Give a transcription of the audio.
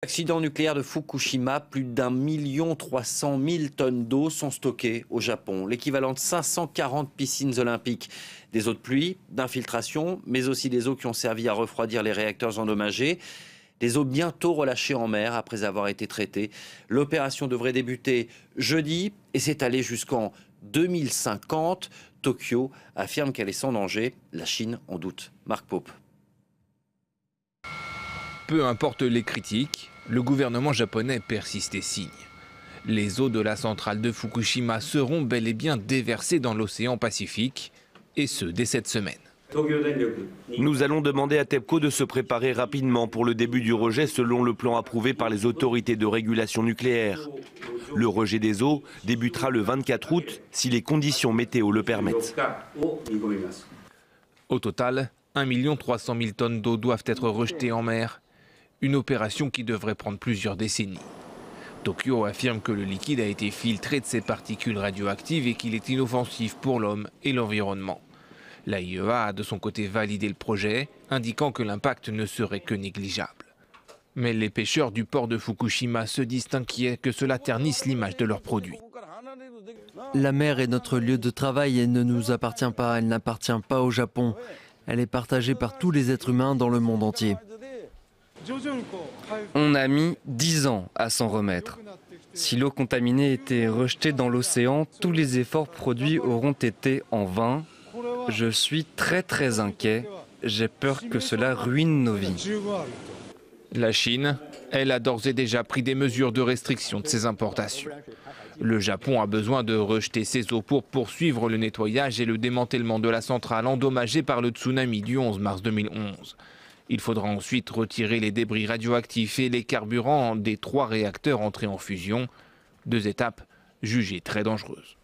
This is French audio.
Accident nucléaire de Fukushima, plus d'1,3 million tonnes d'eau sont stockées au Japon, l'équivalent de 540 piscines olympiques. Des eaux de pluie, d'infiltration, mais aussi des eaux qui ont servi à refroidir les réacteurs endommagés. Des eaux bientôt relâchées en mer après avoir été traitées. L'opération devrait débuter jeudi et s'étaler jusqu'en 2050. Tokyo affirme qu'elle est sans danger. La Chine en doute. Marc Pope. Peu importe les critiques, le gouvernement japonais persiste et signe. Les eaux de la centrale de Fukushima seront bel et bien déversées dans l'océan Pacifique, et ce dès cette semaine. Nous allons demander à TEPCO de se préparer rapidement pour le début du rejet selon le plan approuvé par les autorités de régulation nucléaire. Le rejet des eaux débutera le 24 août si les conditions météo le permettent. Au total, 1,3 million tonnes d'eau doivent être rejetées en mer. Une opération qui devrait prendre plusieurs décennies. Tokyo affirme que le liquide a été filtré de ses particules radioactives et qu'il est inoffensif pour l'homme et l'environnement. L'AIEA a de son côté validé le projet, indiquant que l'impact ne serait que négligeable. Mais les pêcheurs du port de Fukushima se disent inquiets que cela ternisse l'image de leurs produits. La mer est notre lieu de travail et ne nous appartient pas, elle n'appartient pas au Japon. Elle est partagée par tous les êtres humains dans le monde entier. On a mis 10 ans à s'en remettre. Si l'eau contaminée était rejetée dans l'océan, tous les efforts produits auront été en vain. Je suis très inquiet. J'ai peur que cela ruine nos vies. La Chine, elle a d'ores et déjà pris des mesures de restriction de ses importations. Le Japon a besoin de rejeter ses eaux pour poursuivre le nettoyage et le démantèlement de la centrale endommagée par le tsunami du 11 mars 2011. Il faudra ensuite retirer les débris radioactifs et les carburants des 3 réacteurs entrés en fusion. 2 étapes jugées très dangereuses.